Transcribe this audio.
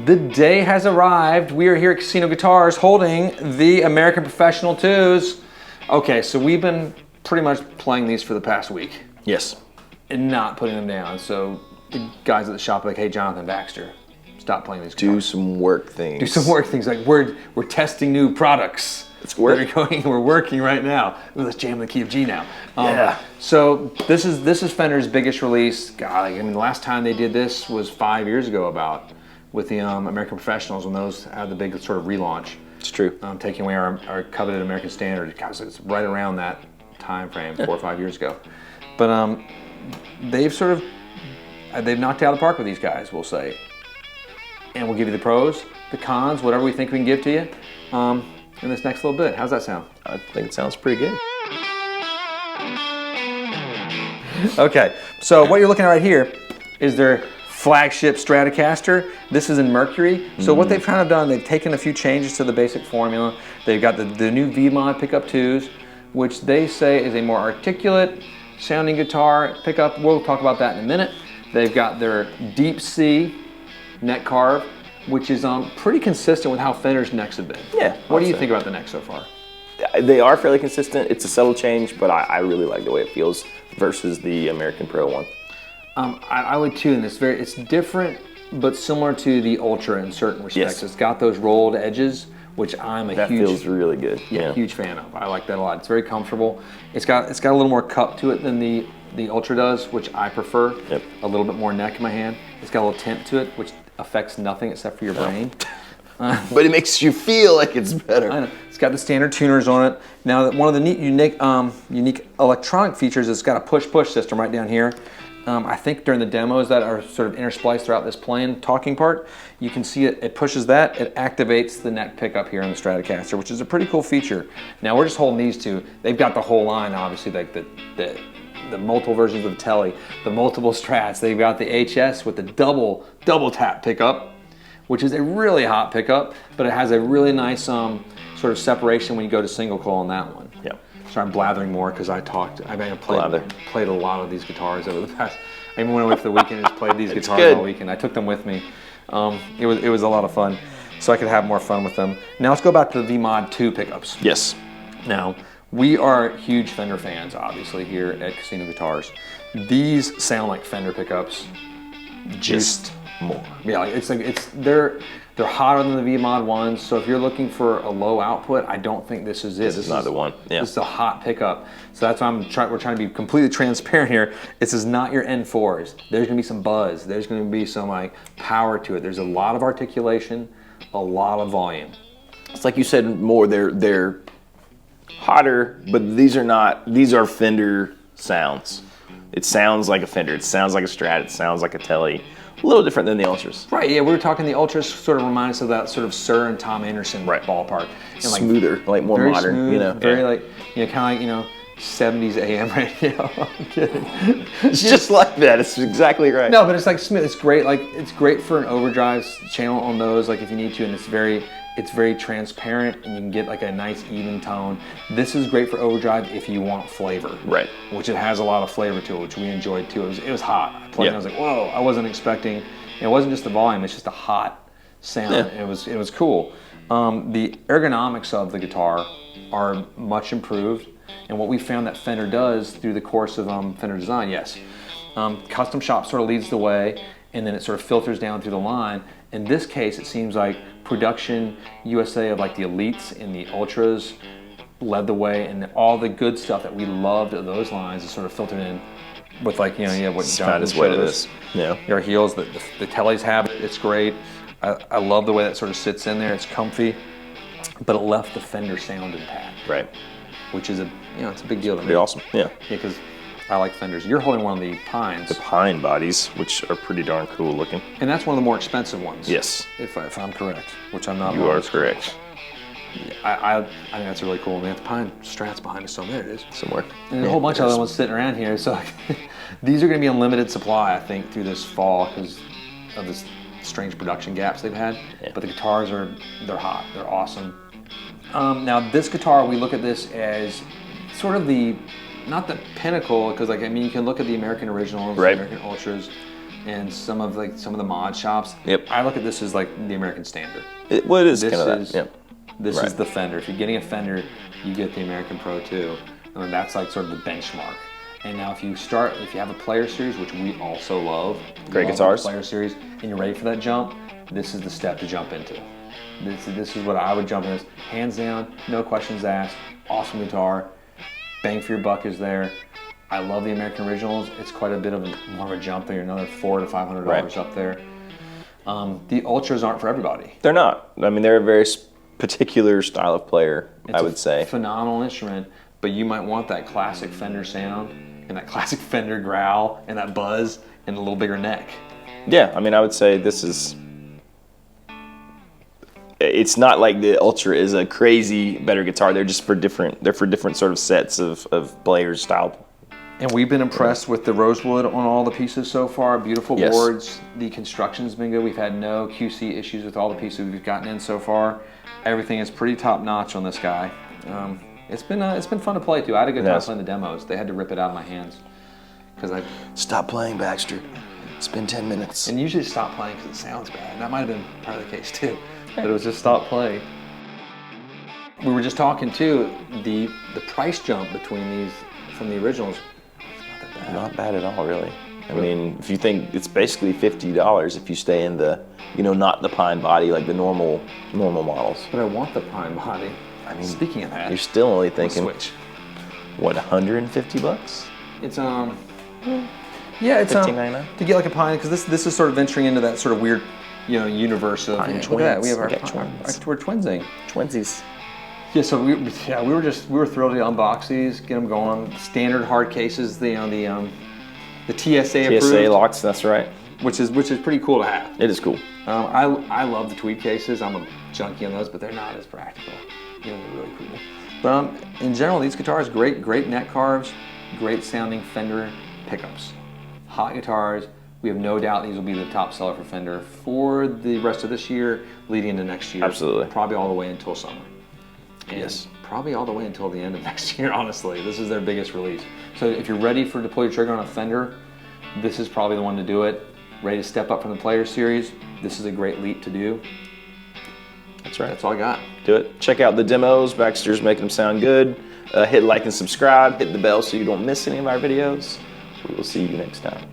The day has arrived. We are here at Casino Guitars holding the American Professional 2s. Okay, so we've been pretty much playing these for the past week. Yes. And not putting them down. So the guys at the shop are like, hey, Jonathan, Baxter, stop playing these guitars. Do some work things. Do some work things. Like we're testing new products. It's working. We're working right now. Ooh, let's jam the key of G now. Yeah. So this is Fender's biggest release. God, I mean, the last time they did this was 5 years ago, about with the American Professionals, when those had the big sort of relaunch. It's true. Taking away our coveted American Standard. Gosh, it's right around that time frame, 4 or 5 years ago. But they've knocked it out of the park with these guys, we'll say. And we'll give you the pros, the cons, whatever we think we can give to you. In this next little bit. How's that sound? I think it sounds pretty good. Okay, so what you're looking at right here is their flagship Stratocaster. This is in Mercury. So what they've kind of done, they've taken a few changes to the basic formula. They've got the new V-Mod pickup 2s, which they say is a more articulate sounding guitar pickup. We'll talk about that in a minute. They've got their Deep C neck carve, which is pretty consistent with how Fender's necks have been. Yeah. What do you think about the neck so far? They are fairly consistent. It's a subtle change, but I really like the way it feels versus the American Pro one. I would too, and it's different, but similar to the Ultra in certain respects. Yes. It's got those rolled edges, which I'm a That feels really good. Yeah. huge fan of. I like that a lot. It's very comfortable. It's got a little more cup to it than the Ultra does, which I prefer. Yep. A little bit more neck in my hand. It's got a little tint to it, which affects nothing except for your brain. But it makes you feel like it's better. I know. It's got the standard tuners on it. Now, one of the neat, unique electronic features is it's got a push-push system right down here. I think during the demos that are sort of interspliced throughout this playing talking part, you can see it pushes that, it activates the neck pickup here in the Stratocaster, which is a pretty cool feature. Now we're just holding these two. They've got the whole line, obviously, like the multiple versions of the Tele, the multiple Strats. They've got the HS with the double tap pickup, which is a really hot pickup, but it has a really nice sort of separation when you go to single coil on that one. Yeah. Sorry, I'm blathering more because I played a lot of these guitars over the past. I even went away for the weekend and just played these guitars good. all weekend. I took them with me. It was a lot of fun, so I could have more fun with them. Now let's go back to the V-Mod 2 pickups. Yes. Now, we are huge Fender fans, obviously, here at Casino Guitars. These sound like Fender pickups, just more. Yeah, they're hotter than the V-Mod ones. So if you're looking for a low output, I don't think this is it. This is not the one. Yeah. This is a hot pickup. So that's why we're trying to be completely transparent here. This is not your N4s. There's gonna be some buzz. There's gonna be some like power to it. There's a lot of articulation, a lot of volume. It's like you said, more they're hotter, but these are Fender sounds. It sounds like a Fender, it sounds like a Strat, it sounds like a Tele. A little different than the Ultras. Right, yeah, we were talking the Ultras sort of remind us of that sort of Sir and Tom Anderson ballpark. And smoother, like more modern, smooth, you know. Very like, kind of like, 70s AM radio. I'm kidding. It's just like that, it's exactly right. No, but it's like smooth, it's great. Like, it's great for an overdrive channel on those, like if you need to, and it's very transparent and you can get like a nice even tone. This is great for overdrive if you want flavor. Right. Which it has a lot of flavor to it, which we enjoyed too. It was hot. I played and I was like, whoa, I wasn't expecting, it wasn't just the volume, it's just a hot sound. Yeah. It was cool. The ergonomics of the guitar are much improved, and what we found that Fender does through the course of Fender design, yes. Custom shop sort of leads the way, and then it sort of filters down through the line. In this case, it seems like production USA of like the Elites and the Ultras led the way, and all the good stuff that we loved of those lines is sort of filtered in with like, what Jonathan showed us. Yeah. Your heels, the Teles have it, it's great. I love the way that sort of sits in there, it's comfy, but it left the Fender sound intact. Right. Which is it's a big deal to me. Pretty awesome, yeah. Yeah, because I like Fenders. You're holding one of the Pines. The Pine bodies, which are pretty darn cool looking. And that's one of the more expensive ones. Yes. If I'm correct, which I'm not. You are correct. I think that's really cool. Man, the Pine Strat's behind us, so there it is. Somewhere. And a whole bunch of other ones sitting around here. So these are going to be in limited supply, I think, through this fall because of this strange production gaps they've had. Yeah. But the guitars they're hot. They're awesome. Now this guitar, we look at this as sort of not the pinnacle, because you can look at the American originals, the American Ultras, and some of the mod shops. Yep. I look at this as like the American standard. It is This kind of is- that. Yep. This Right. is the Fender. If you're getting a Fender, you get the American Pro 2. And that's like sort of the benchmark. And now if you have a player series, which we also love. Great love guitars. the player series, and you're ready for that jump, this is the step to jump into. This is what I would jump in as. Hands down, no questions asked. Awesome guitar. Bang for your buck is there. I love the American Originals. It's quite a bit of more of a jump there. Another $400 to $500 Right. up there. The Ultras aren't for everybody. They're not. I mean, they're a very particular style of player, I would say. Phenomenal instrument, but you might want that classic Fender sound and that classic Fender growl and that buzz and a little bigger neck. Yeah, I mean, I would say this is. It's not like the Ultra is a crazy better guitar. They're just for different. They're for different sort of sets of players' style. And we've been impressed with the rosewood on all the pieces so far. Beautiful Yes. boards. The construction's been good. We've had no QC issues with all the pieces we've gotten in so far. Everything is pretty top notch on this guy. It's been fun to play too. I had a good time Yes. playing the demos. They had to rip it out of my hands because I Stop playing, Baxter. It's been 10 minutes. and usually stop playing because it sounds bad. And that might have been part of the case too. But it was just stop playing. We were just talking too. The price jump between these from the originals. Not that bad. Not bad at all, really. I mean, if you think it's basically $50 if you stay in the, not the pine body like the normal models. But I want the pine body. I mean, speaking of that, You're still only thinking, Switch. what, $150? It's yeah, it's $15.99? to get like a pine because this is sort of venturing into that sort of weird, universe of Pine look at that. We have our twins. We got twins. we're twinsing. Twinsies. Yeah, so we were thrilled to unbox these, get them going. Standard hard cases, the TSA approved, TSA locks, that's right. which is pretty cool to have. It is cool. I love the tweed cases. I'm a junkie on those, but they're not as practical. They're really cool. But in general, these guitars, great neck carves, great sounding Fender pickups. Hot guitars. We have no doubt these will be the top seller for Fender for the rest of this year, leading into next year. Absolutely. Probably all the way until summer. And Yes. probably all the way until the end of next year, honestly. This is their biggest release. So if you're ready to pull your trigger on a Fender, this is probably the one to do it. Ready to step up from the Player Series, this is a great leap to do. That's right. That's all I got. Do it. Check out the demos. Baxter's making them sound good. Hit like and subscribe. Hit the bell so you don't miss any of our videos. We will see you next time.